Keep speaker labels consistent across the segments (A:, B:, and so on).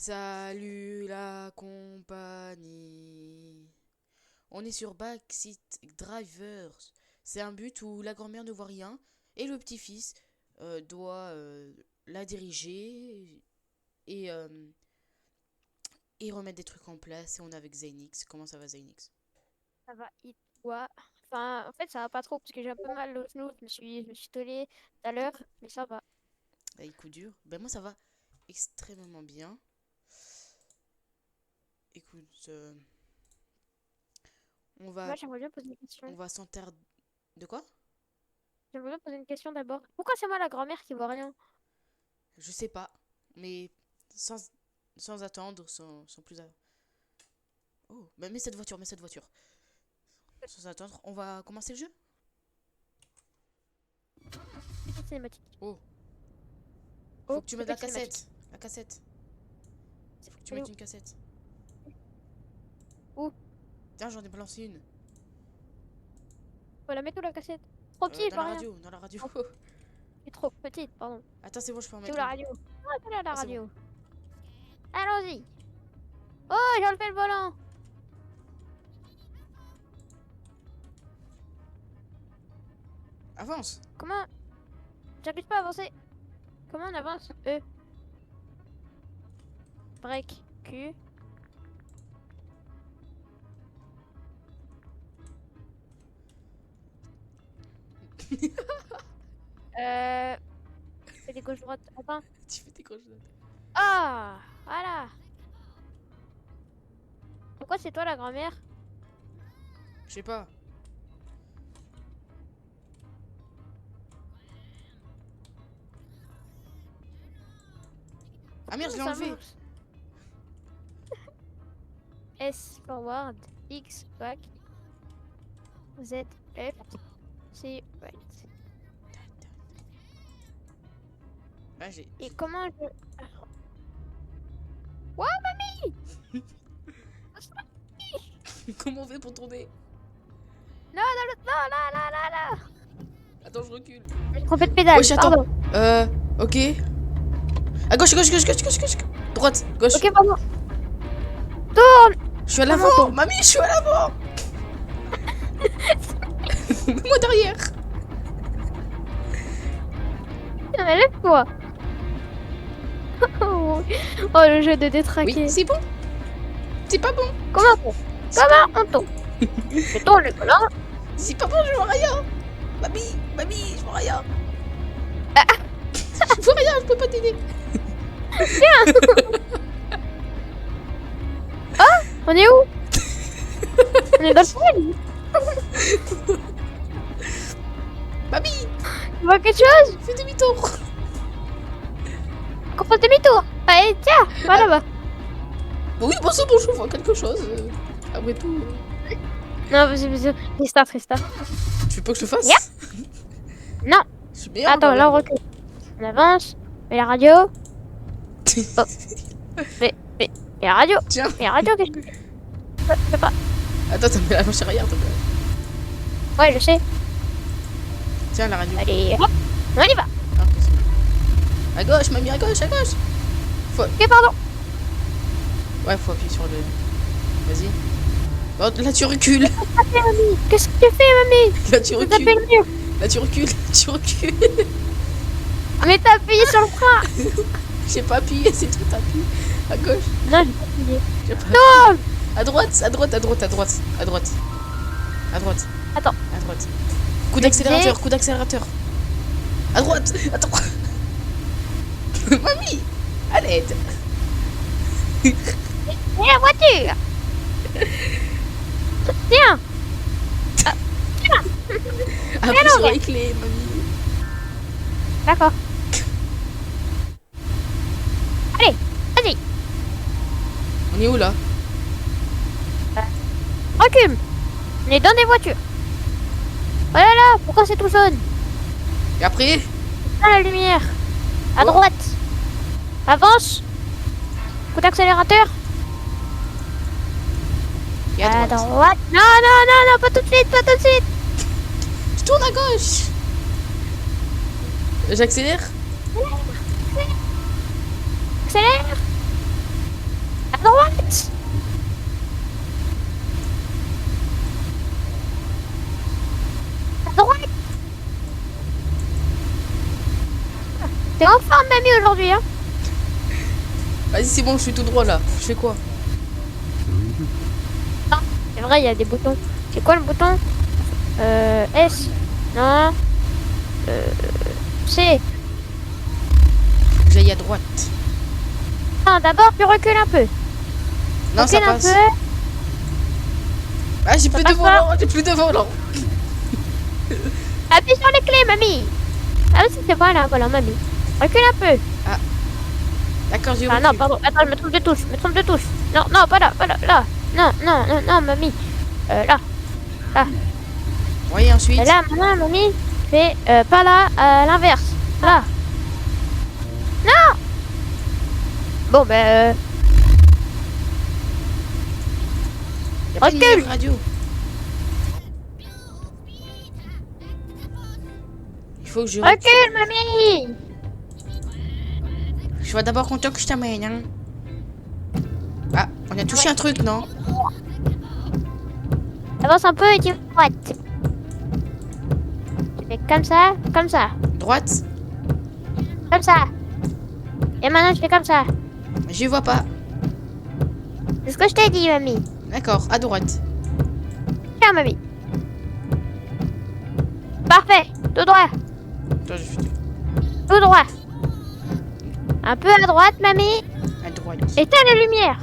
A: Salut la compagnie. On est sur Backseat Drivers. C'est un but où la grand-mère ne voit rien et le petit-fils doit la diriger et, euh, et remettre des trucs en place. Et on est avec Zainix. Comment ça va, Zainix?
B: Ça va, et toi? Enfin, en fait, ça va pas trop parce que j'ai un peu mal au genou. Je me suis tollé tout à l'heure, mais ça va.
A: Avec coup dur. Ben moi ça va extrêmement bien. Écoute, on va
B: Moi, j'aimerais bien poser une
A: on
B: question.
A: va s'enterrer. De quoi?
B: J'aimerais bien poser une question d'abord. Pourquoi c'est moi la grand-mère qui voit rien?
A: Je sais pas. Mais sans, sans attendre, sans plus. Oh, bah mets cette voiture, mets cette voiture. Sans attendre, on va commencer le jeu?
B: Petite cinématique.
A: Oh, faut
B: Oh,
A: que tu mettes la
B: petite cinématique.
A: cassette. La cassette. Faut que tu
B: Elle est
A: mettes
B: où?
A: une cassette.
B: Où?
A: Tiens, j'en ai balancé une.
B: Faut la mettre où la cassette? Trop petit, je
A: Dans
B: vois
A: la
B: rien.
A: radio, dans la radio.
B: Oh, elle est trop petite, pardon.
A: Attends, c'est bon, je peux en
B: C'est où
A: mettre
B: la
A: une.
B: radio? Ah, c'est là la
A: Ah, c'est bon.
B: radio. Allons-y. Oh, j'ai enlevé le volant.
A: Avance.
B: Comment? J'arrive pas à avancer. Comment on avance? Break. Q. Euh. Fais des gauche droite. Attends.
A: Tu fais tes croches.
B: Ah! Voilà. Pourquoi c'est toi la grand-mère?
A: Je sais pas. Ah merde, je l'ai
B: Ça
A: enlevé.
B: marche. S forward, X back, Z left, C right.
A: Ah, j'ai.
B: Et comment je... Wow, mamie!
A: Comment on fait pour tourner?
B: Non, non, non, là, là, là, là!
A: Attends, je recule.
B: J'ai trompé de pédale,
A: Wesh, attends.
B: pardon.
A: Ok. À gauche, gauche, gauche, gauche, gauche, gauche. Droite, gauche.
B: Ok, pardon. Tourne!
A: Je suis à
B: Comment
A: l'avant.
B: tourne?
A: Mamie, je suis à l'avant. Moi derrière.
B: Non, mais lève-toi! Oh, le jeu de
A: Oui,
B: détraquer.
A: c'est bon. C'est pas bon.
B: Comment on tourne? Comment on tourne? Je tourne le volant.
A: C'est pas bon, je vois rien. Mamie, mamie, je vois rien. Je vois rien, je peux pas t'aider.
B: On est où? On est dans le tunnel.
A: Mamie,
B: Tu vois quelque chose?
A: fais demi-tour.
B: Qu'on fasse demi-tour. Allez, tiens, va là-bas.
A: Oui, bon, c'est bon, je vois quelque chose. Après tout.
B: Non, vas-y, restart, restart.
A: Tu veux pas que je le fasse?
B: Yep. Non.
A: Je suis meilleur.
B: Attends, là on recule. On avance. Mais la radio. Oh. Mais la radio.
A: Tiens.
B: Mais la radio, qu'est-ce que je sais pas.
A: Attends, t'as mis la marche arrière, t'as pas.
B: Ouais, je sais.
A: Tiens, la radio.
B: Allez, hop. On y va.
A: Ah, c'est bon. À gauche, mamie, à gauche, à gauche.
B: Ok, pardon.
A: Ouais, faut appuyer sur le. Vas-y. Oh, là, tu recules.
B: Qu'est-ce que tu fais, mamie?
A: Là, tu
B: Tu
A: recules.
B: tapé le mur.
A: Là, tu recules. Tu recules.
B: Mais t'as appuyé sur le frein.
A: J'ai pas appuyé, c'est tout, t'as appuyé. À gauche.
B: Non, j'ai pas appuyé.
A: J'ai pas
B: Non.
A: À droite, à droite, à droite, à droite. À droite. À droite.
B: Attends.
A: À droite. Coup d'accélérateur, coup d'accélérateur. À droite. Attends. Mamie, à l'aide.
B: Et la voiture. Tiens.
A: Appuie sur
B: non,
A: les clés, mamie.
B: D'accord. Allez, vas-y.
A: On est où là?
B: Recule. On est dans des voitures. Oh là là, pourquoi c'est tout jaune?
A: Et après?
B: Ah, la lumière. À
A: Oh.
B: droite. Avance. Coup d'accélérateur.
A: Et à droite.
B: Non, non, non, non, pas tout de suite, pas tout de suite.
A: Je tourne à gauche. J'accélère.
B: Accélère. À droite. À droite. T'es en forme, mamie, aujourd'hui, hein?
A: Vas-y, c'est bon, je suis tout droit là. Je fais quoi?
B: Non, c'est vrai, il y a des boutons. C'est quoi le bouton? S. Non. C.
A: J'aille à droite.
B: Non, d'abord, tu recules un peu.
A: Non, ça
B: Recule un
A: passe.
B: peu.
A: Ah, j'ai plus de
B: passe pas.
A: volant, j'ai plus de volant.
B: Appuie sur les clés, mamie. Ah oui, c'est voilà, voilà, mamie. Recule un peu.
A: D'accord, j'ai
B: Ah non,
A: recule.
B: pardon. Attends, je me trompe de touche. Je me trompe de touche. Non, non, pas là, pas là, là. Non, non, non, non, mamie. Là.
A: Oui, ensuite.
B: Et là, maintenant, mamie, fais pas là, à l'inverse. Là. Non. Bon, ben,
A: Y a pas de
B: recule.
A: meilleure radio. Il faut que je recule.
B: Recule, mamie.
A: Je vois d'abord content que je t'amène, hein. Ah, on a touché un truc, non?
B: Avance un peu et tu vas à droite. Tu fais comme ça, comme ça,
A: Droite?
B: comme ça. Et maintenant, je fais comme ça.
A: Je vois pas.
B: C'est ce que je t'ai dit, mamie.
A: D'accord, à droite.
B: Tiens, mamie. Parfait. Tout droit.
A: Attends, je fais
B: Tout droit. Un peu à droite, mamie.
A: à droite.
B: Éteins les lumières.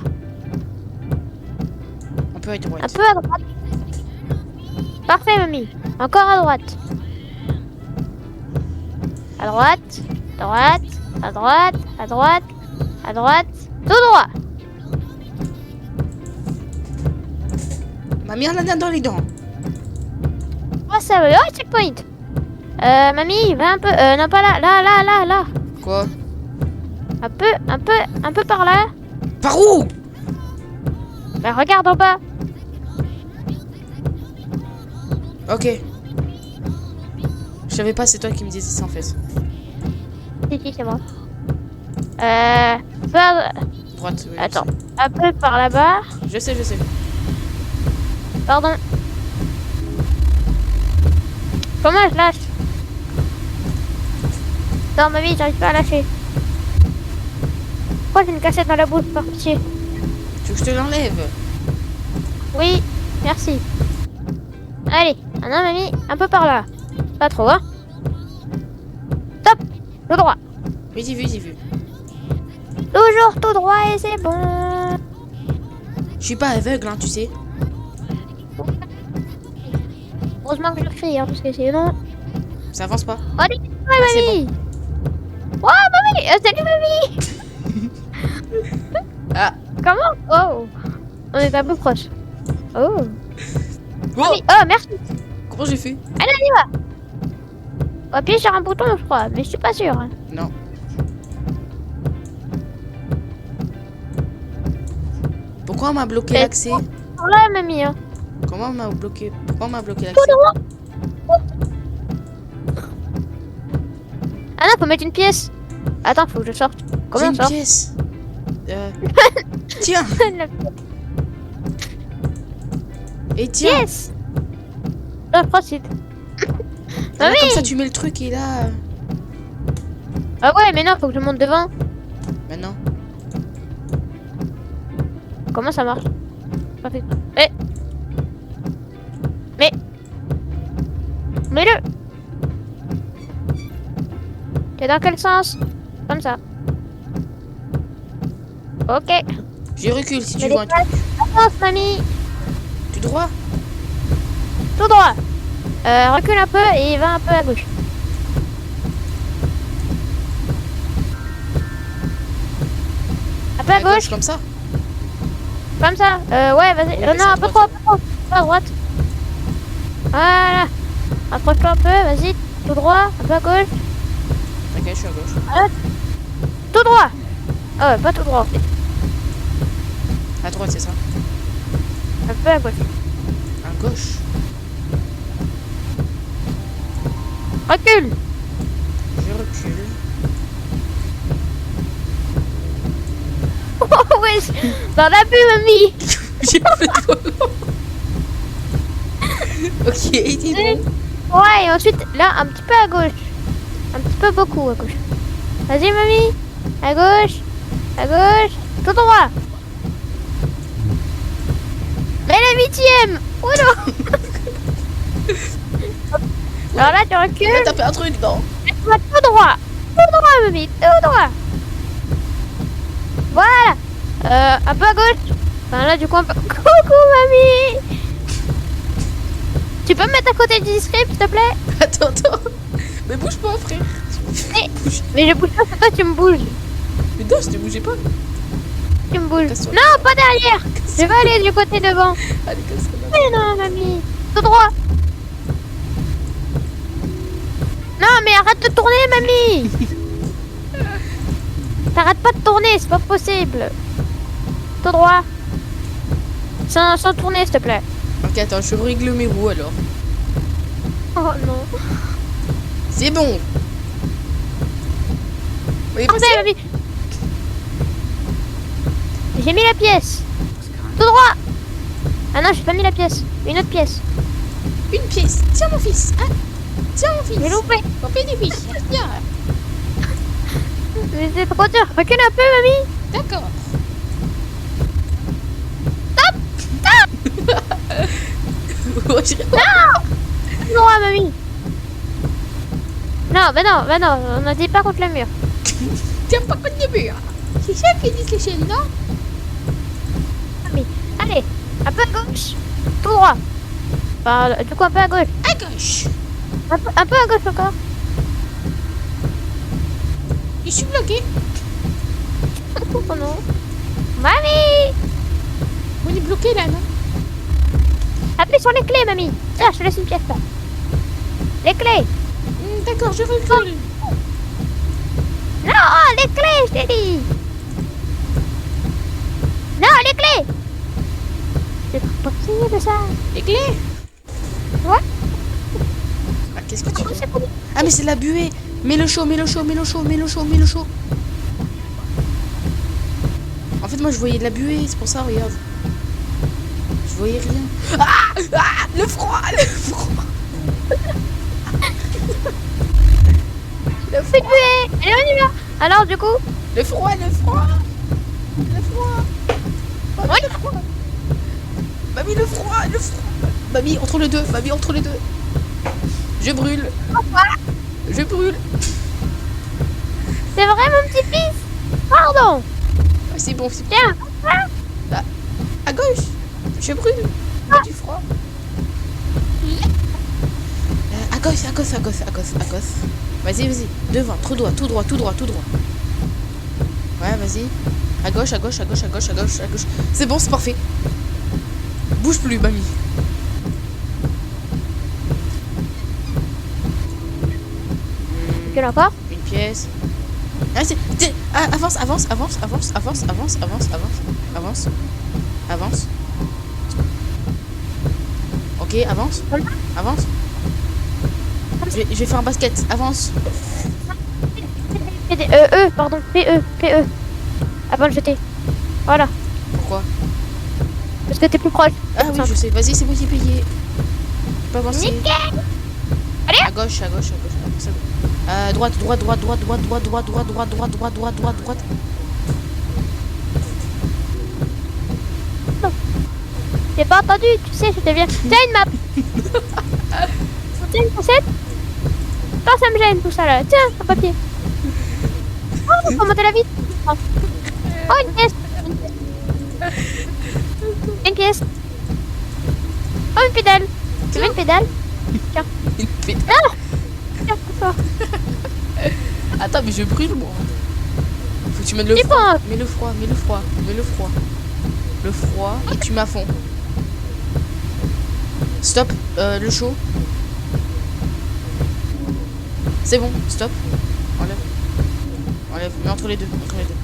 A: Un peu à
B: Un
A: droite.
B: peu à droite. Parfait, mamie. Encore à droite. À droite. Droite. À droite. À droite. À droite. Tout droit.
A: Mamie, on en a dans les dents.
B: Oh, ça va. Oh, checkpoint. Mamie, va un peu. Non, pas là. Là, là, là, là.
A: Quoi?
B: Un peu par là.
A: Par où?
B: Bah, regarde en bas.
A: Ok. Je savais pas, c'est toi qui me disais ça en fait.
B: Si, c'est moi. Peu à-
A: Droite, oui.
B: Attends. Un peu par là-bas.
A: Je sais, je sais.
B: Pardon. Comment je lâche? Non, mamie, j'arrive pas à lâcher. Pourquoi j'ai une cassette dans la bouche, par pitié?
A: Tu veux que je te l'enlève?
B: Oui, merci. Allez, maintenant, mamie, un peu par là. Pas trop, hein? Stop! Tout droit.
A: Oui, j'ai vu, j'ai vu.
B: Toujours tout droit et c'est bon.
A: Je suis pas aveugle, hein, tu sais.
B: Heureusement que je crie, hein, parce que sinon...
A: Ça avance pas.
B: Allez, ouais,
A: c'est
B: mamie! Oh, mamie! Salut, mamie!
A: Ah.
B: Comment? Oh! On est un peu proche. Oh!
A: Oh,
B: Mamie. Oh, merci!
A: comment j'ai fait?
B: Allez, on y va! On va appuyer sur un bouton, je crois, mais je suis pas sûre.
A: Non. Pourquoi on m'a bloqué
B: Mais-
A: l'accès?
B: Par là, mamie, hein.
A: Comment on m'a bloqué? Pourquoi on m'a bloqué
B: Tout
A: l'accès?
B: droit! Ah non, faut mettre une pièce. Attends, faut que je sorte.
A: J'ai
B: Comment on
A: une
B: sort?
A: pièce. Tiens. Et tiens.
B: Yes! Non, procède.
A: Là,
B: Mamie!
A: comme ça, tu mets le truc et là.
B: Ah ouais, mais non, faut que je monte devant.
A: Maintenant.
B: Comment ça marche? Pas fait. Eh! Mais! Mets-le! T'es dans quel sens? Comme ça. Ok.
A: Je recule si tu
B: Mais
A: vois un truc.
B: Avance, mamie!
A: Tout droit.
B: Tout droit. Recule un peu et va un peu à gauche. Un peu à gauche,
A: Comme ça.
B: comme ça. Ouais, vas-y.
A: Oui,
B: Non,
A: c'est
B: un peu trop, un peu trop. Pas à droite. Voilà. Approche-toi un peu, vas-y. Tout droit, un peu à gauche.
A: Ok, je suis à gauche.
B: Tout droit. Oh, pas tout droit en fait.
A: À droite, c'est ça.
B: Un peu à gauche.
A: À gauche.
B: Recule.
A: Je recule.
B: Oh, wesh. T'en as plus, mamie.
A: J'ai plus de volant. Ok, dis donc.
B: Ouais, et ensuite, là, un petit peu à gauche. Un petit peu beaucoup à gauche. Vas-y, mamie. À gauche. À gauche. Tout droit. Mais la 8ème. Oh non. Alors là, tu
A: Là,
B: recules.
A: t'as fait un truc, non?
B: Et tu vas tout droit. Tout droit, mamie. Tout droit. Voilà. Un peu à gauche. Enfin, là, du coup, un peu... Coucou, mamie. Tu peux me mettre à côté du script, s'il te plaît?
A: Attends. Mais bouge pas, frère.
B: Mais je bouge pas, c'est toi, tu me bouges.
A: Mais non, je te bougeais pas.
B: Tu me bouges.
A: Casse-toi.
B: Non, pas derrière. Je vais aller du côté devant.
A: Allez, casse-toi.
B: Mais non, mamie. Tout droit. Non, mais arrête de tourner, mamie. T'arrêtes pas de tourner, c'est pas possible. Tout droit. Sans tourner, s'il te plaît.
A: Ok, attends, je règle mes roues alors.
B: Oh non.
A: C'est bon. Oui,
B: Parfait, mamie. J'ai mis la pièce. Tout droit. Ah non, j'ai pas mis la pièce. Une autre pièce.
A: une pièce. Tiens, mon fils. Hein? Tiens, mon fils.
B: J'ai loupé.
A: On fait des fiches. Bien.
B: Mais c'est trop dur. Recule un peu, mamie.
A: D'accord. Oh, je-
B: Tout droit, mamie. Non, bah non, on a dit pas contre le mur.
A: Tiens pas contre le mur. C'est ça qui dit les chaînes, non?
B: Mamie, allez, un peu à gauche. Tout droit. Enfin, du coup, un peu à gauche.
A: À gauche.
B: Un peu à gauche encore.
A: Je suis bloqué.
B: Oh non. Mamie.
A: On est bloqué là, non?
B: Appuie sur les clés, mamie. Tiens, je te laisse une pièce là. Les clés.
A: D'accord, je recule.
B: Non, les clés, je t'ai dit. Non, les clés. C'est pas possible ça.
A: Les clés.
B: Ouais.
A: Ah, qu'est-ce que tu veux?
B: C'est pas
A: Ah, mais c'est la buée. Mets le chaud, mets le chaud, mets le chaud, mets le chaud, mets le chaud. En fait, moi, je voyais de la buée, c'est pour ça, regarde. Je voyais rien. Ah, le froid, le froid. Le
B: Fais tuer. Allez, on y va. Alors, du coup,
A: Le froid, le froid. Le froid. Mamie, le froid. Mamie, le froid, le froid. Mamie, entre les deux, mamie, entre les deux. Je brûle. Je brûle.
B: c'est vrai, mon petit fils. Pardon.
A: Ah, c'est bon, c'est bon.
B: Tiens.
A: À gauche. Je brûle. Il y a du froid. À gauche, à gauche, à gauche, à gauche, à gauche. Vas-y, vas-y. Devant, tout droit, tout droit, tout droit, tout droit. Ouais, vas-y. À gauche, à gauche, à gauche, à gauche, à gauche, à gauche. C'est bon, c'est parfait. Bouge plus, mamie.
B: Quelle encore?
A: Une pièce. Ah, avance, avance, avance, avance, avance, avance, avance, avance, avance, avance. Ok, avance, avance. Je vais faire un basket, avance.
B: Pardon, PE. Avant de jeter. Voilà,
A: Pourquoi?
B: parce que t'es plus proche.
A: Ah oui, je sais. Vas-y, c'est moi qui ai payé. Je peux avancer.
B: Nickel.
A: À gauche, à gauche, à gauche. C'est bon. Droite, droite, droite, droite, droite, droite, droite, droite, droite, droite, droite, droite, droite, droite.
B: J'ai pas entendu, tu sais, je te viens. Tiens une map. Tiens une cassette. Toi, ça me gêne tout ça là. Tiens, un papier. Oh, faut monter la vitre. Oh, une pièce. Une pièce. Oh, une pédale. Tu veux une pédale? Tiens.
A: Une pédale.
B: Ah, tiens, fort.
A: Attends, mais je brûle, moi. Faut que tu mettes le
B: C'est
A: froid.
B: bon.
A: Mets le froid, mets le froid, mets le froid. Le froid, et tu mets à fond. Stop, le chaud. C'est bon, stop. Enlève. Enlève, mets entre les deux, entre les deux.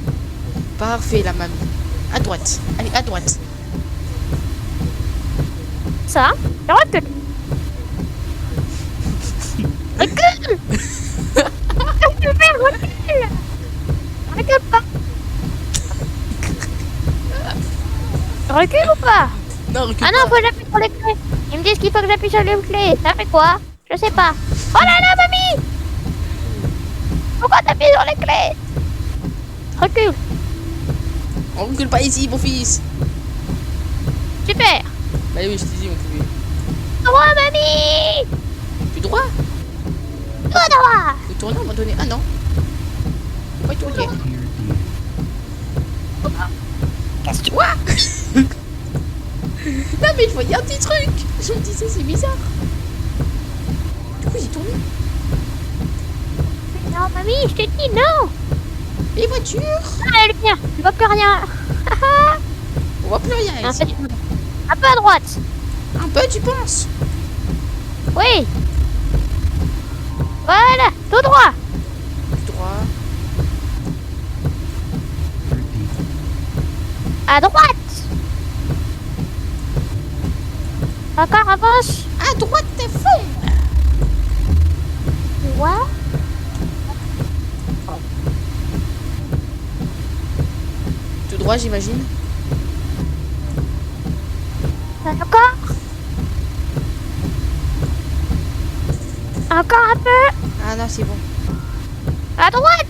A: Parfait, la mamie. À droite. Allez, à droite.
B: Ça, je recule. Recule. Recule, recule. Recule pas. recule ou pas?
A: Non, recule
B: Ah non,
A: pas.
B: faut que j'appuie sur les clés. Ils me disent qu'il faut que j'appuie sur les clés. Ça fait quoi? Je sais pas. Oh là là, mamie! Pourquoi t'appuies sur les clés? Recule.
A: On recule pas ici, mon fils.
B: Super.
A: Bah oui, je t'ai dit, on pouvait.
B: Droit, mamie!
A: Tout droit.
B: Tout droit.
A: Faut tourner à un moment donné. Ah non. Faut pas tourner.
B: Qu'est-ce que
A: Quoi? Non mais je voyais un petit truc. Je me disais c'est bizarre. Du coup j'ai tourné.
B: Non, mamie, je te dis non.
A: Les voitures.
B: Ah, la lumière. Je vois plus rien.
A: On voit plus rien
B: Un
A: ici.
B: peu à droite.
A: Un peu tu penses?
B: Oui. Voilà, tout droit.
A: Tout droit.
B: À droite. Encore, avance.
A: À droite t'es fond.
B: Ouais.
A: Tout droit j'imagine.
B: Encore. Encore un peu.
A: Ah non c'est bon.
B: À droite.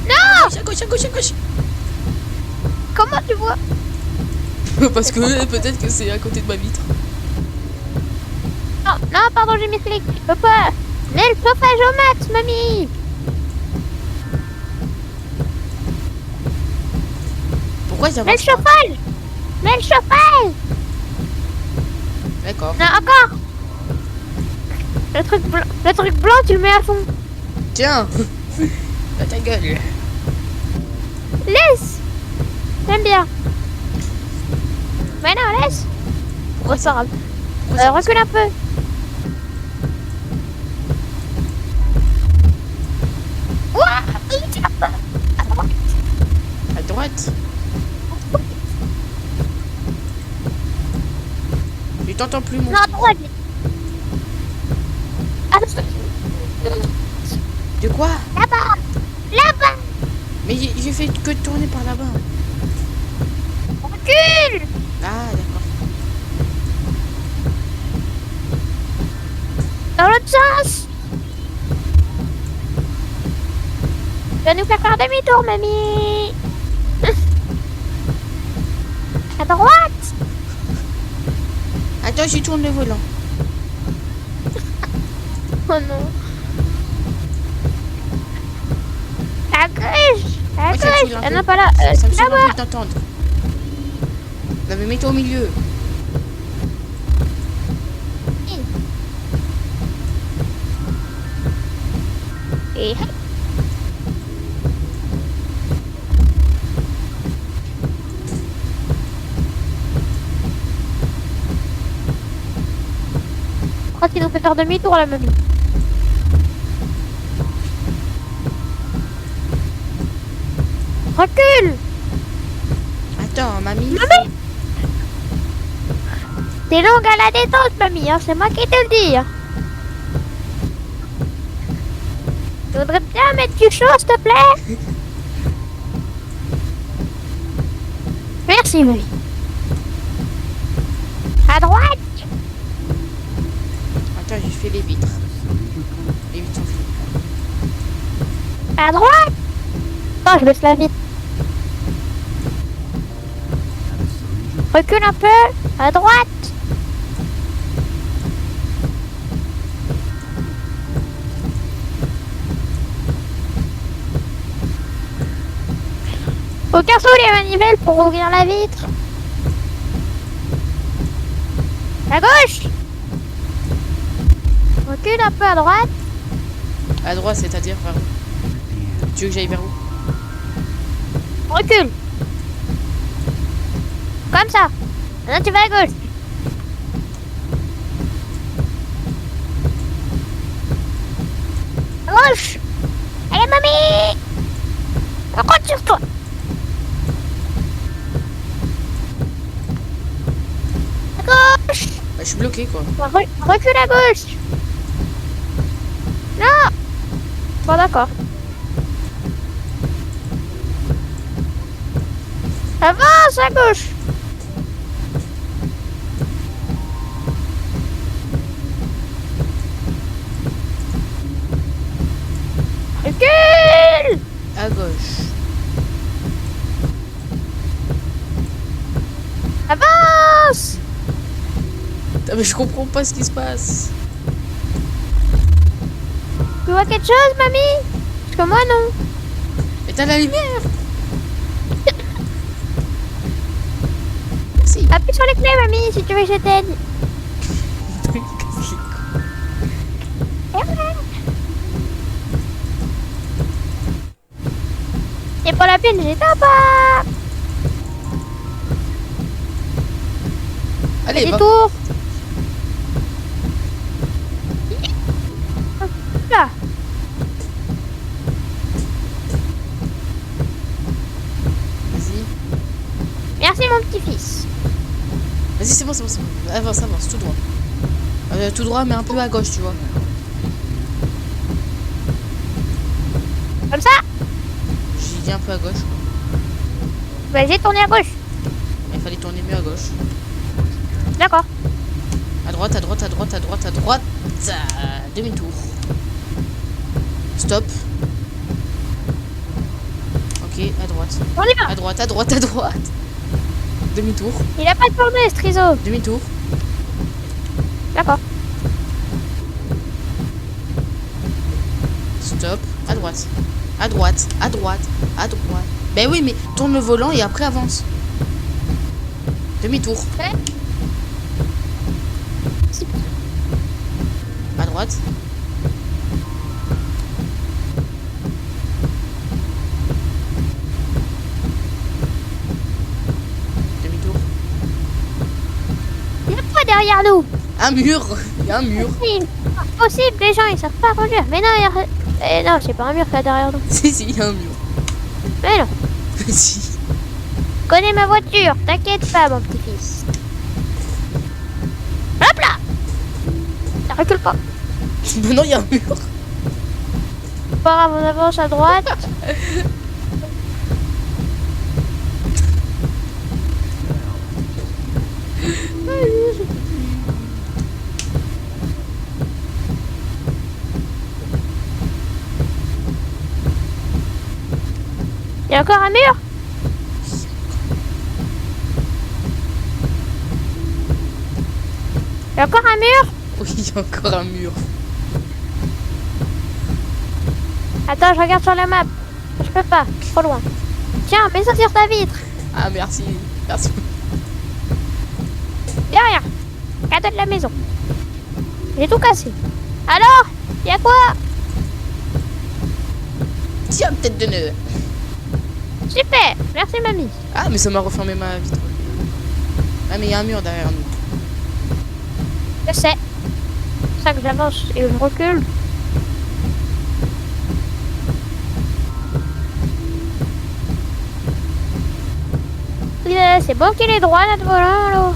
B: Non.
A: À gauche, à gauche, à gauche.
B: Comment tu vois?
A: Parce que peut-être que c'est à côté de ma vitre.
B: Non, non, pardon, j'ai mis clic. Je peux pas. Mets le chauffage au max, mamie.
A: Pourquoi
B: Mets le
A: j'avance pas?
B: chauffage. Mets le chauffage.
A: D'accord.
B: Non, encore. Le truc blanc, tu le mets à fond.
A: Tiens. À ta gueule.
B: Laisse. J'aime bien. Mais non, laisse.
A: Pourquoi
B: C'est pas grave.
A: pourquoi ça
B: Recule un peu. Ouah,
A: à droite? Je t'entends plus mon.
B: non, à droite.
A: De quoi?
B: Là-bas. Là-bas.
A: Mais j'ai fait que tourner par là-bas.
B: Recule.
A: Ah d'accord.
B: Dans l'autre sens. Tu vas nous faire demi-tour, mamie. À droite.
A: Attends, je tourne le volant.
B: Oh non. À gauche. À
A: Ouais, ça me saoule
B: gauche.
A: un
B: Ah
A: peu.
B: non, pas là.
A: Ça me saoule un
B: Là-bas.
A: peu de t'entendre. Non mais mets-toi au milieu.
B: Et je crois qu'il nous fait faire demi-tour, la mamie. Recule.
A: Attends, mamie.
B: Mamie. T'es longue à la détente, mamie, hein, c'est moi qui te le dis. Hein. Tu voudrais bien mettre du chaud, s'il te plaît? Merci, mamie. À droite.
A: Attends, j'ai fait les vitres. Les vitres sont faites.
B: À droite. Non, je laisse la vitre. Recule un peu. À droite. Aucun sous les manivelles pour ouvrir la vitre. À gauche. Recule un peu à droite.
A: À droite, c'est-à-dire vers où? Tu veux que j'aille vers où?
B: Recule. Comme ça. Maintenant tu vas à gauche. À gauche. Allez mamie. On compte sur toi. À gauche.
A: Bah, je suis bloqué quoi.
B: Recule à gauche. Non. Bon d'accord. Avance à gauche. Recule.
A: À gauche.
B: Avance.
A: Putain, mais je comprends pas ce qui se passe.
B: Tu vois quelque chose, mamie? Parce que moi, non.
A: Mais t'as la lumière. Merci.
B: Appuie sur les clés, mamie, si tu veux que je t'aide. Et pour la peine, j'ai pas.
A: Allez, va.
B: Détour. Là.
A: Vas-y.
B: Merci, mon petit-fils.
A: Vas-y, c'est bon, c'est bon, c'est bon. Avance, avance, tout droit. Tout droit, mais un peu à gauche, tu vois.
B: Comme ça.
A: J'ai dit un peu à gauche.
B: Vas-y, tourner à gauche.
A: Il fallait tourner mieux à gauche.
B: D'accord.
A: À droite, à droite, à droite, à droite, à droite. Demi-tour. Stop. Ok, à droite.
B: On y va.
A: À droite, à droite, à droite. Demi-tour.
B: Il a pas tourné, ce triso.
A: Demi-tour.
B: D'accord.
A: Stop. À droite. À droite, à droite, à droite. Ben oui, mais tourne le volant et après avance. Demi-tour.
B: Ouais.
A: À droite. Demi-tour.
B: Il y a quoi derrière nous?
A: Un mur. Il y a un mur.
B: Oui, possible, les gens ils savent pas conduire. Mais non, non, c'est pas un mur qu'il y a derrière nous.
A: Si, si, il y a un mur.
B: Mais non,
A: Si.
B: je connais ma voiture, t'inquiète pas, mon petit-fils. Hop là. Ça recule pas.
A: Maintenant, il y a un mur.
B: Pas grave, on avance à droite. Il y a encore un mur? Il y a encore un mur?
A: Oui, il y a encore un mur.
B: Attends, je regarde sur la map. Je peux pas, trop loin. Tiens, mets ça sur ta vitre.
A: Ah, merci. Merci.
B: Y'a rien. Cadeau de la maison. J'ai tout cassé. Alors? Y'a quoi?
A: Tiens, tête de nœud.
B: Super. Merci, mamie.
A: Ah, mais ça m'a refermé ma vitre. Ah, mais il y a un mur derrière nous.
B: Je sais. C'est ça que j'avance et je recule. C'est bon qu'il est droit, notre volant, là.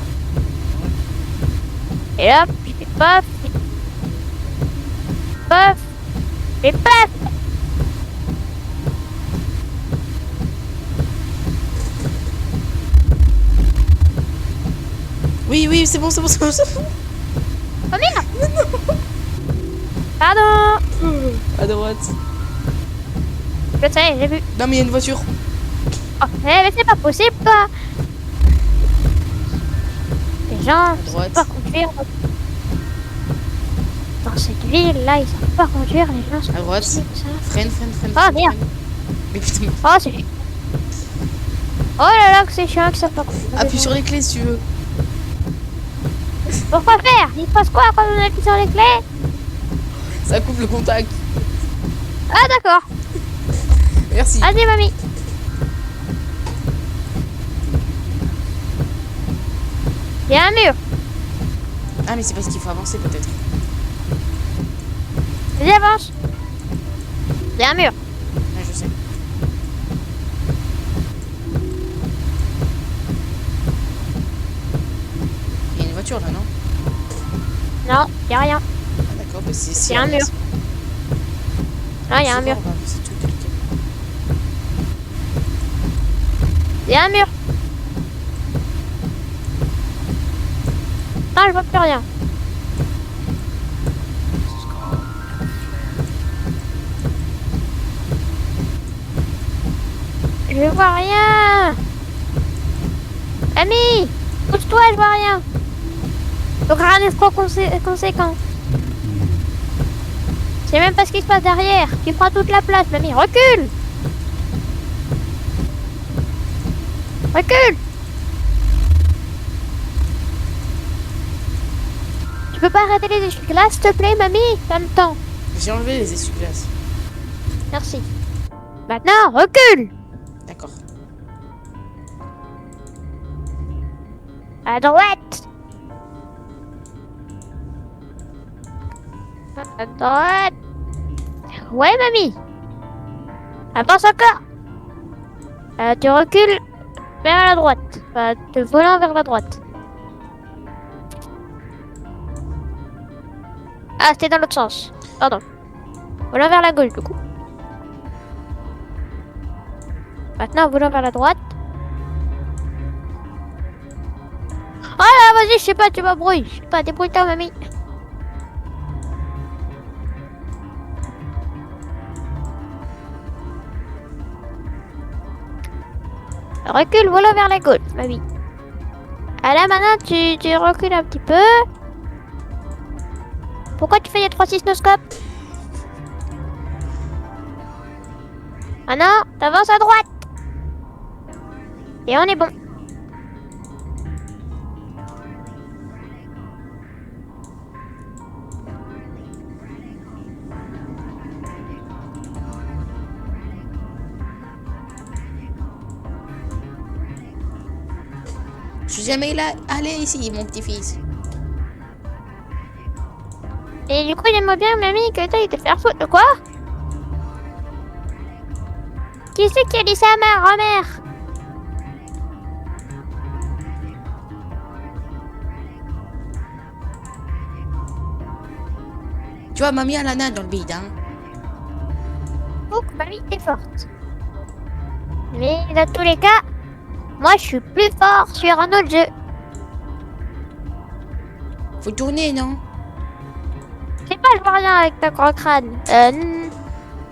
B: Et hop, je fais paf. Paf. Et paf.
A: Oui, oui, c'est bon, c'est bon, c'est bon, c'est bon.
B: Oh merde. Pardon.
A: À droite.
B: Je sais, j'ai vu.
A: Non, mais il y a une voiture.
B: Oh, mais c'est pas possible, toi. Les gens ne savent
A: droite.
B: pas conduire. Dans cette ville-là, ils savent pas conduire. Les gens sont
A: À droite.
B: comme ça.
A: Freine, freine, freine.
B: Oh,
A: freine,
B: merde.
A: freine. Mais putain,
B: Oh, c'est... Oh là là, que c'est chiant que ça pas conduire.
A: appuie sur les clés si tu veux.
B: Pourquoi faire? Il se passe quoi quand on appuie sur les clés?
A: Ça coupe le contact.
B: Ah, d'accord.
A: Merci.
B: Vas-y, mamie. Il y a un mur.
A: Ah, mais c'est parce qu'il faut avancer peut-être.
B: Vas-y, avance. Il y a un mur.
A: Ouais, je sais. Il y a une voiture là, non?
B: Non, il n'y a rien.
A: Ah, d'accord, bah c'est...
B: Il y a un mur. Non, il y a un mur.
A: C'est tout délicat.
B: Il y a un mur. Maintenant, je vois plus rien. Je vois rien. Ami, pousse-toi, je vois rien. Donc rien n'est trop conséquent. Je sais même pas ce qui se passe derrière. Tu prends toute la place, mamie. Recule. Recule. Tu peux pas arrêter les essuie-glaces, s'il te plaît, mamie? T'as le temps.
A: J'ai enlevé les essuie-glaces.
B: Merci. Maintenant, recule.
A: D'accord.
B: À droite. À droite. Ouais, mamie. Avance encore. Tu recules vers la droite. Te volant vers la droite. Ah, c'était dans l'autre sens. Pardon. Volant vers la gauche, du coup. Maintenant, volant vers la droite. Oh là, vas-y, je sais pas, tu m'embrouilles. Je sais pas, débrouille-toi, mamie. Recule, volant vers la gauche, mamie. Ah là, maintenant, tu recules un petit peu. Pourquoi tu fais les 3 sismoscopes? Ah non, t'avances à droite. Et on est bon.
A: Je suis jamais allé ici, mon petit-fils.
B: Et du coup, j'aimerais bien, mamie, que t'ailles te faire foutre. Quoi? Qui c'est qui a dit ça à ma grand-mère?
A: Tu vois, mamie, elle en a dans le bide, hein.
B: Oh, mamie est forte. Mais dans tous les cas, moi, je suis plus fort sur un autre jeu.
A: Faut tourner, non?
B: Je sais pas, je vois rien avec ta grand crâne.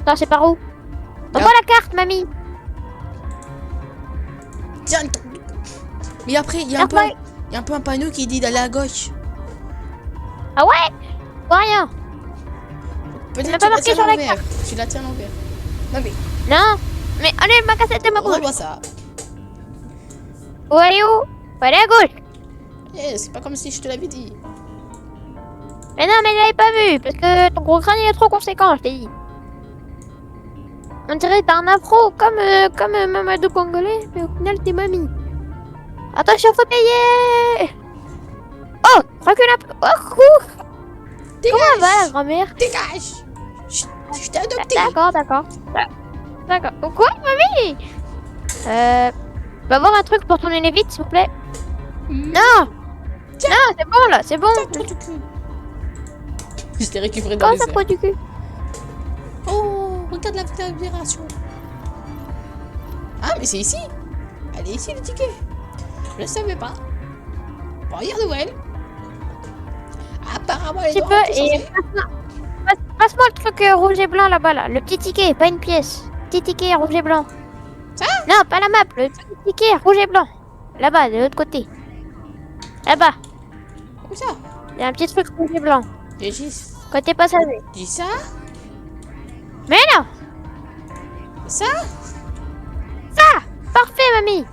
B: Non, c'est par où? Donne-moi la carte, mamie.
A: Tiens, mais après, il y a un peu un panneau qui dit d'aller à gauche.
B: Ah ouais? Je vois rien.
A: Peut-être
B: pas
A: tu la
B: marqué
A: tiens
B: sur la
A: l'envers. Tu la tiens l'envers. Non mais,
B: Non. Mais allez, ma cassette de ma bouche.
A: revois ça.
B: Où allez où? Faut aller à gauche.
A: Eh, c'est pas comme si je te l'avais dit.
B: Mais non, mais je l'avais pas vu. Parce que ton gros crâne il est trop conséquent, je t'ai dit. On dirait que t'as un afro comme Mamadou Congolais. Mais au final, t'es mamie. Attention, faut payer. Oh, recule un peu. Oh, cours.
A: Dégage.
B: Comment va la grand-mère?
A: Dégage. Je t'ai adopté.
B: D'accord, d'accord. D'accord. Quoi, mamie? Va voir un truc pour tourner les vitres, s'il vous plaît. Non.
A: Tiens.
B: Non, c'est bon là, c'est bon.
A: Tiens, trou du cul. Je t'ai récupéré dans
B: Comment
A: les
B: ça
A: airs.
B: prend du cul?
A: Oh, regarde la vibration. Ah, mais c'est ici. Elle est ici, le ticket. Je ne savais pas. Bon, hier Noël. Apparemment, elle est
B: Tu
A: dans
B: peux
A: le
B: et passe-moi le truc rouge et blanc là-bas là. Le petit ticket, pas une pièce. Petit ticket rouge et blanc.
A: Ça?
B: Non, pas la map, le petit ticket rouge et blanc. Là-bas, de l'autre côté. Là-bas,
A: Où ça?
B: il y a un petit truc rouge et blanc.
A: J'ai dit
B: Côté passager.
A: ça?
B: Mais non!
A: Ça?
B: Ça! Parfait, mamie!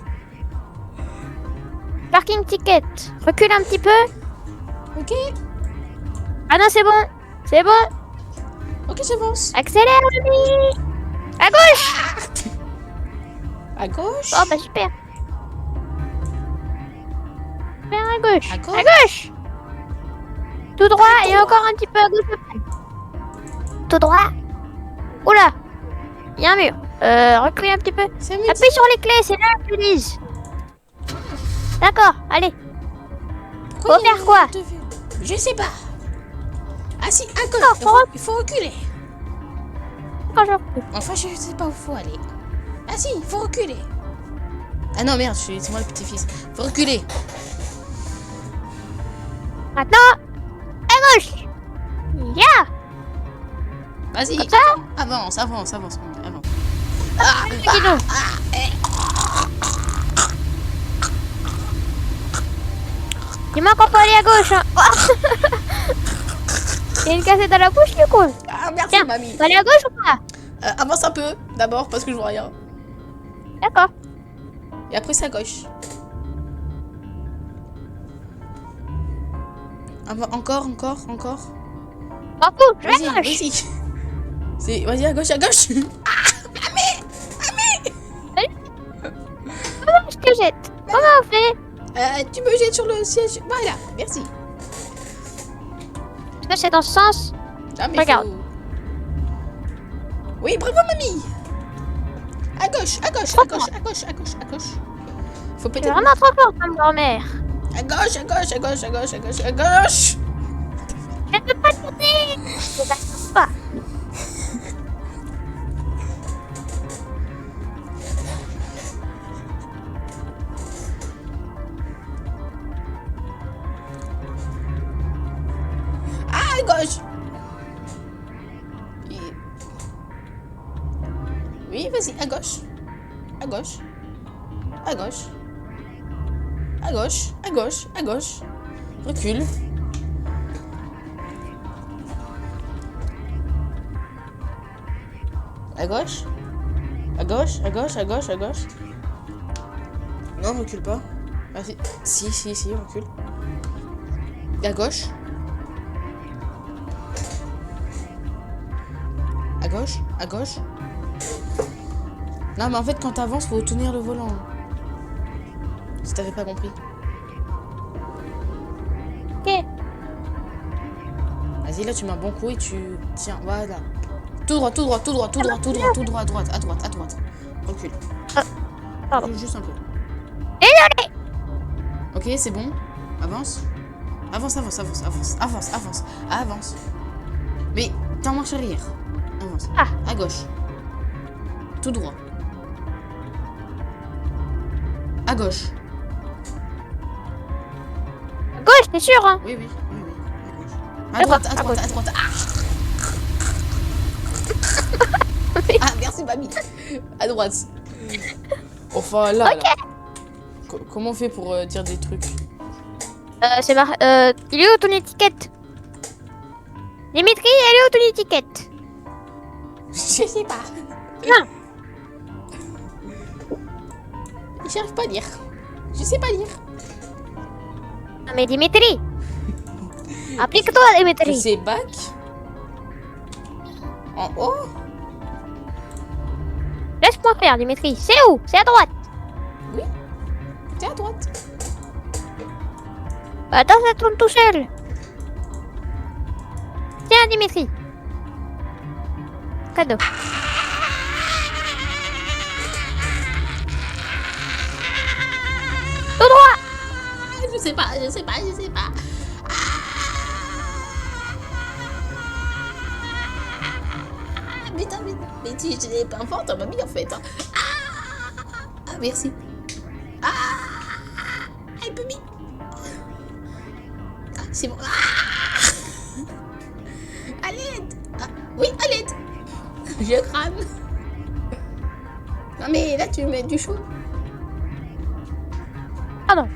B: Parking ticket. Recule un petit peu.
A: Ok.
B: Ah non, c'est bon. C'est bon.
A: Ok, j'avance.
B: Accélère, mamie! À gauche!
A: À gauche.
B: Oh, bah super. Super à gauche.
A: À gauche.
B: À gauche! Tout droit
A: À
B: et
A: droite.
B: encore un petit peu à gauche après. Tout droit. Oula! Il y a un mur. Recule un petit peu.
A: Ça me dit.
B: Appuie sur les clés, c'est là que tu dises. D'accord, allez.
A: Pourquoi
B: Faut
A: il y a
B: faire quoi?
A: une porte vue? Je sais pas. Ah si, à
B: Non,
A: gauche. Il faut reculer.
B: Quand je recule.
A: Enfin, je sais pas où faut aller. Ah si, il faut reculer. Ah non, merde, c'est moi le petit-fils. Faut reculer.
B: Maintenant, à gauche. Ya.
A: Vas-y,
B: Comme ça.
A: avance, avance, avance, mamie, avance.
B: Dis donc. Dis-moi qu'on peut aller à gauche. Hein. Il y a une cassette dans la bouche du coup.
A: Ah, merci,
B: Tiens,
A: mamie.
B: on peut aller à gauche ou pas?
A: Avance un peu, d'abord, parce que je vois rien.
B: D'accord.
A: Et après, c'est à gauche. Encore, encore, encore.
B: M'en fous, je vais
A: Vas-y,
B: à gauche.
A: vas-y. Vas-y, à gauche, à gauche.
B: Comment je te jette? Comment on fait?
A: Tu me jettes sur le siège. Voilà, merci.
B: Est-ce que c'est dans ce sens?
A: Ah, mais
B: Regarde.
A: Oui, bravo, mamie. À gauche, à gauche, à gauche, à gauche, à gauche, à gauche. Faut
B: C'est
A: peut-être...
B: vraiment trop fort comme grand-mère.
A: À gauche, à gauche, à gauche, à gauche, à gauche, à gauche.
B: Je ne peux pas tourner. Je n'arrive pas.
A: Ah, à gauche. Oui, vas-y, à gauche. À gauche. À gauche. À gauche, à gauche, à gauche. Recule. À gauche. À gauche, à gauche, à gauche, à gauche. Non, recule pas. Ah, si, recule. À gauche. À gauche, à gauche. Non, mais en fait, quand t'avances, faut tenir le volant. Si t'avais pas compris.
B: Ok.
A: Vas-y, là, tu mets un bon coup et tu... Tiens, voilà. Tout droit, tout droit, tout droit, tout droit, tout droit, tout droit, à droite, à droite, à droite. Recule.
B: Pardon.
A: Juste un peu.
B: Désolé.
A: Ok, c'est bon. Avance. Avance, avance, avance, avance, avance, avance, avance. Mais t'es en marche arrière. Avance.
B: Ah.
A: À gauche. Tout droit. À gauche.
B: À gauche, t'es sûr, hein?
A: Oui, oui, oui, oui. À gauche. À droite, à droite, à droite. Ah, merci, mamie. À droite. Enfin, là,
B: Ok.
A: là. Comment on fait pour dire des trucs?
B: C'est il est où ton étiquette? Dimitri, elle est où ton étiquette?
A: Je sais pas.
B: Non.
A: J'arrive pas à lire. Je sais pas lire.
B: Non mais Dimitri. Applique-toi, Dimitri.
A: C'est bac. En haut.
B: Laisse-moi faire, Dimitri. C'est où? C'est à droite.
A: Oui. C'est à droite.
B: Attends, ça tourne tout seul. Tiens, Dimitri. Cadeau. Tout droit.
A: Je sais pas, je sais pas, je sais pas. Putain, mais tu n'es pas fort, ta mamie en fait. Hein. Ah, merci. Elle peut vite. Ah, c'est bon. À l'aide. Oui, à l'aide. Je crame. Non mais là tu mets du chaud.
B: Pardon.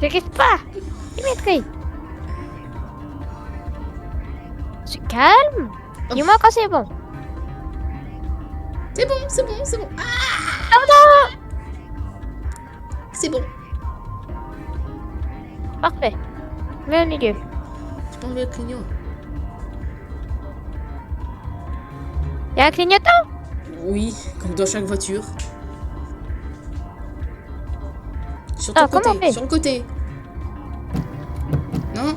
B: J'arrive pas. Dimitri. Se calme. Dis-moi quand c'est bon.
A: C'est bon, c'est bon, c'est bon.
B: Pardon.
A: C'est bon.
B: Parfait. Mets au milieu.
A: Tu peux enlever le clignotant.
B: Il y a un clignotant?
A: Oui, comme dans chaque voiture. Sur
B: Ah,
A: ton
B: comment on
A: côté,
B: fait?
A: sur le côté. Non,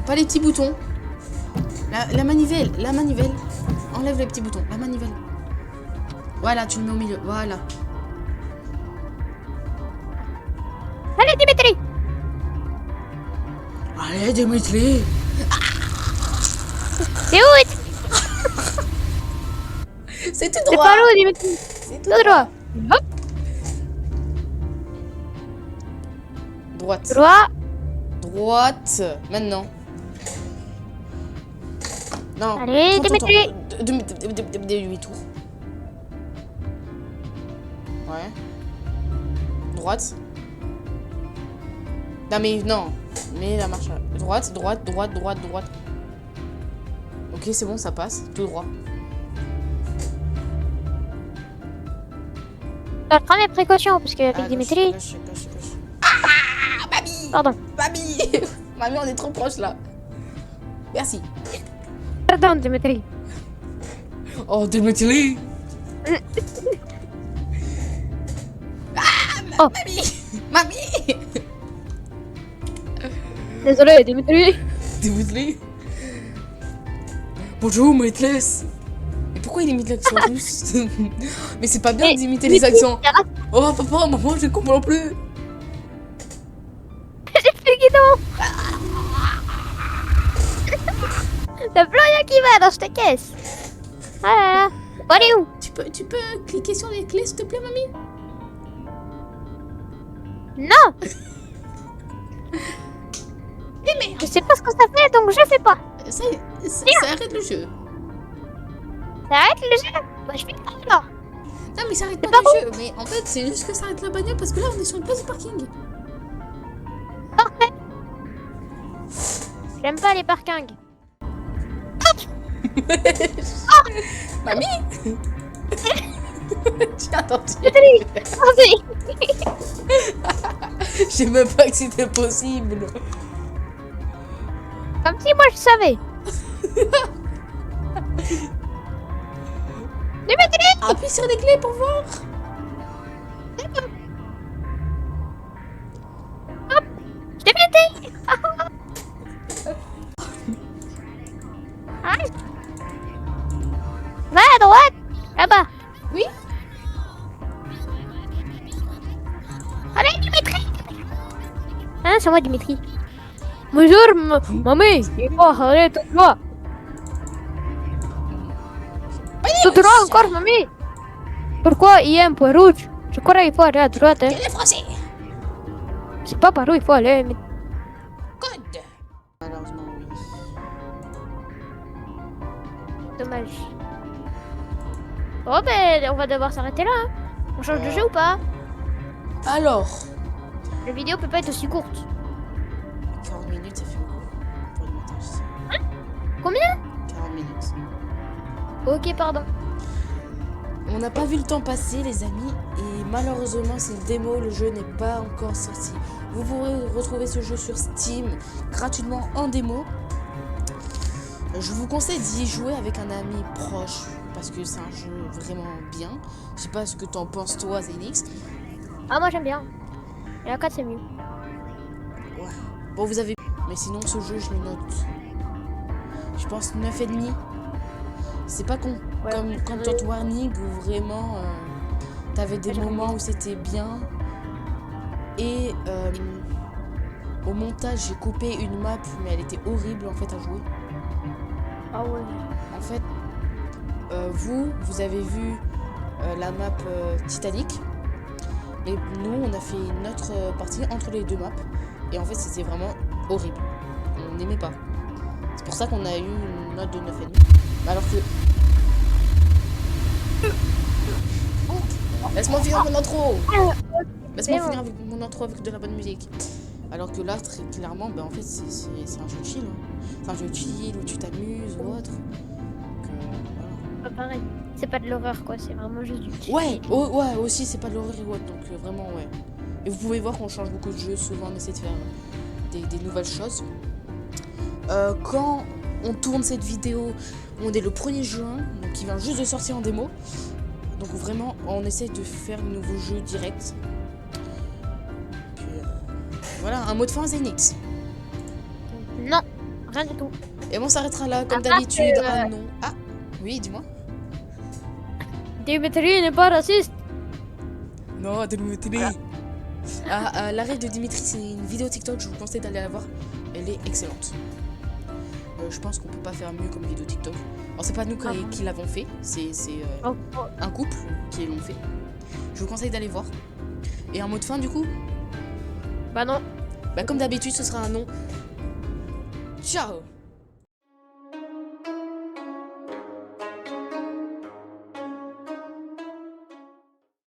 A: pas les petits boutons. La manivelle, la manivelle. Enlève les petits boutons, la manivelle. Voilà, tu le mets au milieu, voilà.
B: Allez, Dimitri.
A: Allez, Dimitri.
B: C'est où?
A: C'est tout
B: C'est
A: droit.
B: par où, Dimitri?
A: C'est
B: Tout droit. Hop.
A: Droite.
B: Droit.
A: Droite. Maintenant. Non.
B: Allez,
A: Tour, tour,
B: Dimitri.
A: tour. Demi-tour. Ouais. Droite. Non mais non. Mais la marche. Droite, droite, droite, droite, droite. Ok, c'est bon, ça passe. Tout droit.
B: Je dois prendre mes précautions parce que avec Dimitri.
A: Gauche. Ah, mamie.
B: Pardon.
A: Mamie. Mamie, on est trop proche là. Merci.
B: Pardon, Dimitri.
A: Oh, Dimitri.
B: Oh,
A: Mamie.
B: désolé, Dimitri.
A: Dimitri. Bonjour, maîtresse. Et pourquoi il imite l'accent russe? Mais c'est pas bien
B: Mais
A: d'imiter les accents.
B: Arrête,
A: Oh, papa, maman, je comprends plus.
B: j'ai fait le guidon. T'as plus rien qui va dans cette caisse. Ah là là. Bon, elle est où?
A: Tu peux cliquer sur les clés, s'il te plaît, mamie?
B: Non.
A: Mais merde.
B: Je sais pas ce que ça fait, donc je fais pas.
A: Ça arrête le jeu.
B: Ça arrête le jeu. Bah, je fais pas alors.
A: Non, mais ça arrête
B: C'est
A: pas
B: pas
A: le jeu. Mais en fait, c'est juste que ça arrête la bagnole parce que là, on est sur une place de parking.
B: Parfait. J'aime pas les parkings.
A: Mamie. J'ai entendu.
B: Vas-y.
A: Je sais même pas que c'était possible.
B: Comme si moi je savais. Dimitri.
A: Appuie sur les clés pour voir.
B: Dimitri. Arrête. Va à droite. Là-bas.
A: Oui.
B: Allez, Dimitri. Hein, c'est moi, Dimitri. Bonjour, mamie. Il faut arrêter tout droit. Tout droit encore, mamie. Pourquoi il y a un point rouge? Je crois qu'il faut aller à droite. Hein.
A: Quel est français?
B: C'est pas par où il faut aller. Mais...
A: Code. Malheureusement, oui.
B: Dommage. Oh, ben, on va devoir s'arrêter là. Hein. On change de jeu ou pas?
A: Alors.
B: La vidéo peut pas être aussi courte.
A: 40 minutes, ça fait beaucoup pour le montage.
B: Combien?
A: 40 minutes.
B: Ok, pardon.
A: On n'a pas vu le temps passer, les amis, et malheureusement, c'est une démo, le jeu n'est pas encore sorti. Vous pourrez retrouver ce jeu sur Steam gratuitement en démo. Je vous conseille d'y jouer avec un ami proche, parce que c'est un jeu vraiment bien. Je sais pas ce que t'en penses, toi, Zénix.
B: Ah, moi j'aime bien. Et la 4 c'est mieux.
A: Ouais. Bon, vous avez... Mais sinon, ce jeu, je le note. Je pense 9,5. C'est pas con.
B: Ouais.
A: Comme Content Warning où vraiment t'avais des moments où c'était bien. Et au montage, j'ai coupé une map, mais elle était horrible en fait à jouer.
B: Ah ouais.
A: En fait, vous avez vu la map Titanic. Et nous, on a fait notre partie entre les deux maps. Et en fait, c'était vraiment horrible. On n'aimait pas. C'est pour ça qu'on a eu une note de 9,5. Alors que... Laisse-moi finir mon intro. Laisse-moi finir avec mon intro avec de la bonne musique. Alors que là, très clairement, ben en fait, c'est un jeu de chill. Hein. C'est un jeu de chill où tu t'amuses ou autre. Donc, voilà.
B: Pas pareil. C'est pas de l'horreur quoi, c'est vraiment juste du...
A: Ouais, ouais, aussi, c'est pas de l'horreur et autre. Donc, vraiment, ouais. Et vous pouvez voir qu'on change beaucoup de jeux. Souvent, on essaie de faire des nouvelles choses. Quand on tourne cette vidéo, on est le 1er juin, donc il vient juste de sortir en démo. Donc vraiment, on essaie de faire de nouveaux jeux directs. Puis voilà, un mot de fin, Zénix.
B: Non, rien du tout.
A: Et on s'arrêtera là, comme
B: Ah,
A: d'habitude. Ah non. Ah, oui, dis-moi.
B: Dimitri n'est pas raciste.
A: Non, Dimitri. Voilà. L'arrêt de Dimitri, c'est une vidéo TikTok, je vous conseille d'aller la voir. Elle est excellente. Je pense qu'on peut pas faire mieux comme vidéo TikTok. Alors c'est pas nous qui l'avons fait, c'est un couple qui l'ont fait. Je vous conseille d'aller voir. Et un mot de fin du coup?
B: Bah non.
A: Bah, comme d'habitude, ce sera un nom. Ciao!